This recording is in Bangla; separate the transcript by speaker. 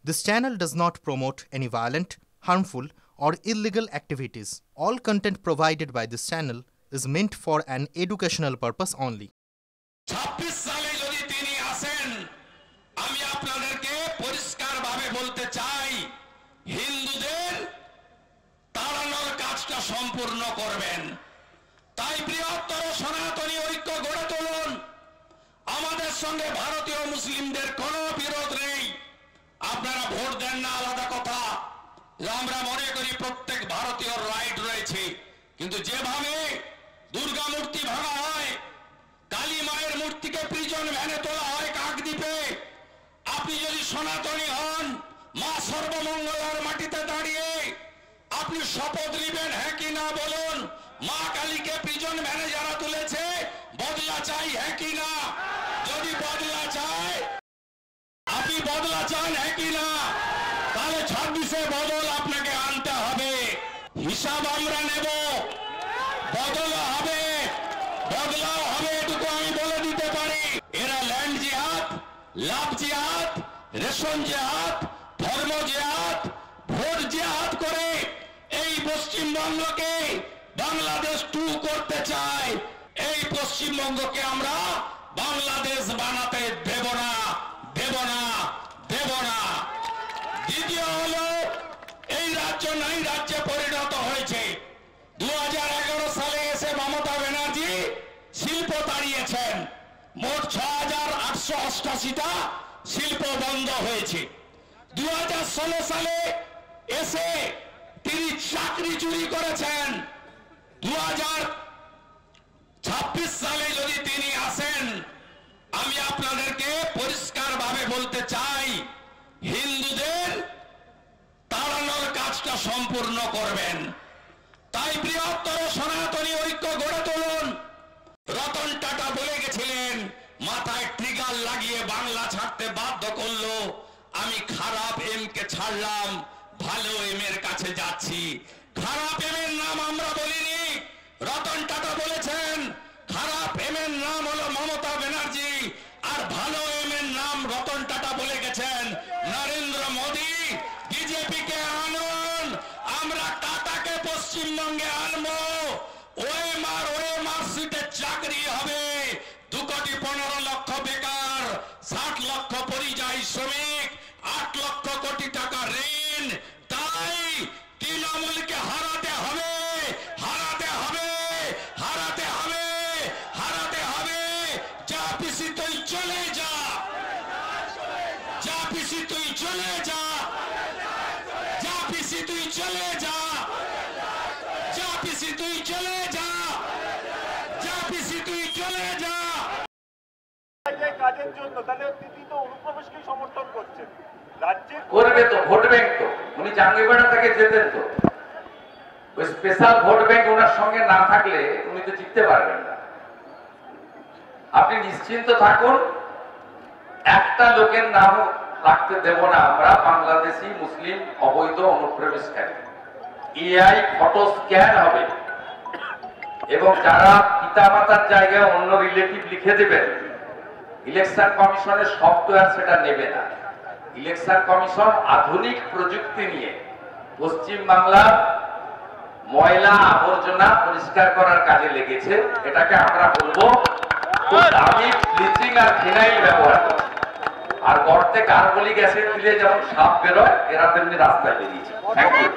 Speaker 1: This channel does not promote any violent, harmful, or illegal activities. All content provided by this channel is meant for an educational purpose only.
Speaker 2: 26 সালে যদি তিনি আসেন, আমি আপনাদেরকে পরিষ্কারভাবে বলতে চাই, হিন্দুদের তাড়ানোর কাজটা সম্পূর্ণ করবেন। তাই বৃহত্তর সনাতনী ঐক্য গড়ে তুলুন। আমাদের সঙ্গে ভারতীয় মুসলিমদের কোনো বিরোধ নেই। আপনারা ভোট দেন না আলাদা কথা, আমরা মনে করি প্রত্যেক ভারতীয় রাইট রয়েছে, কিন্তু যেভাবে দুর্গা মূর্তি ভাঙা হয়, কালী মায়ের মূর্তিকে প্রিজন ভ্যানে তোলা হয় কাকদ্বীপে, আপনি যদি সনাতনী হন, মা সর্বমঙ্গলার মাটিতে দাঁড়িয়ে আপনি শপথ নেবেন, হ্যাঁ কি না বলুন? মা কালীকে প্রিজন ভ্যানে যারা তুলেছে, বদলা চাই, হ্যাঁ কি না? যদি বদলা চায়, আপনি বদলা চান, হ্যাঁ কি না? তাহলে 26-এ বদল আপনাকে আনতে হবে। হিসাব আমরা নেব, বদলা হবে, বদলাও হবে, এটুকু আমি বলে দিতে পারি। এরা ল্যান্ড জিহাদ, লাভ জিহাদ, রেশন জিহাদ, ধর্ম জিহাদ, ভোট জিহাদ করে এই পশ্চিমবঙ্গকে বাংলাদেশ 2 করতে চায়। এই পশ্চিমবঙ্গকে আমরা বাংলাদেশ বানাতে দেব না, দেব না, দেব না। দ্বিতীয় হলো, এই রাজ্য নাই রাজ্যে পরিণত হয়েছে। 2011 সালে এসে মমতা ব্যানার্জি শিল্প তাড়িয়েছেন, মোট 6888টা শিল্প বন্ধ হয়েছে। 2016 সালে এসে তিনি চাকরি চুরি করেছেন। 2026 সালে যদি তিনি আসেন, আমি আপনাদেরকে পরিষ্কারভাবে বলতে চাই, হিন্দুদের তাড়ানোর কাজটা সম্পূর্ণ করবেন। তাই বৃহত্তর সনাতনী ঐক্য গড়ে তুলুন। রতন টাটা বলে গেছিলেন, মাথায় ট্রিগার লাগিয়ে বাংলা ছাড়তে বাধ্য করলো, আমি খারাপ এম কে ছাড়লাম, ভালো এম এর কাছে যাচ্ছি। খারাপ এম এর নাম আমরা বলিনি, রতন টাটা বলেছেন। খারাপ এম এর নাম হলো মমতা ব্যানার্জি, আর ভালো এম এর নাম রতন টাটা বলে গেছেন নরেন্দ্র মোদী। বিজেপি কে আনুন, আমরা টাটাকে পশ্চিমবঙ্গে আনবো। ওএমআর সিটে চাকরি হবে, 2,15,00,000 বেকার, 60 লক্ষ পরিযায়ী শ্রমিক, 8 লক্ষ কোটি টাকা ঋণ। তাই তৃণমূলকে হারাতে হবে, হারাতে হবে, হারাতে হবে, হারাতে হবে। যা পিসি তুই চলে যা, যা পিসি তুই চলে যা, যা পিসি তুই চলে যা, যা পিসি তুই চলে যা, যা পিসি তুই চলে যা।
Speaker 3: কাজের জন্য তাহলে তিনি তো অনুপ্রবেশকে সমর্থন করছেন। রাজ্যে
Speaker 4: করবে তো, ভোট ব্যাংক তো, উনি জাঙ্গিপাড়া থেকে যেতেন তো, ওই স্পেশাল ভোট ব্যাংক ওনার সঙ্গে না থাকলে উনি তো জিততে পারবেন না। আপনি নিশ্চিন্ত থাকুন, একটা লোকের নাম রাখতে দেব না আমরা, বাংলাদেশি মুসলিম অবৈধ অনুপ্রবেশকারী। এআই ফটো স্ক্যান হবে, এবং যারা পিতামাতার জায়গায় অন্য রিলেটিভ লিখে দেবেন, ইলেকশন কমিশনের সফটওয়্যার সেটা নেবে না। ইলেকশন কমিশন আধুনিক প্রযুক্তি নিয়ে পশ্চিম বাংলার ময়লা আবর্জনা পরিষ্কার করার কাজে লেগেছে। এটাকে আমরা বলবো দামি ব্লিচিং আর ফিনাইল ব্যবহার করছে। আর গর্তে কার্বলিক অ্যাসিড দিলে যেমন সাপ বেরোয়, এরা তেমনি রাস্তায় বেরিয়েছে। Thank you.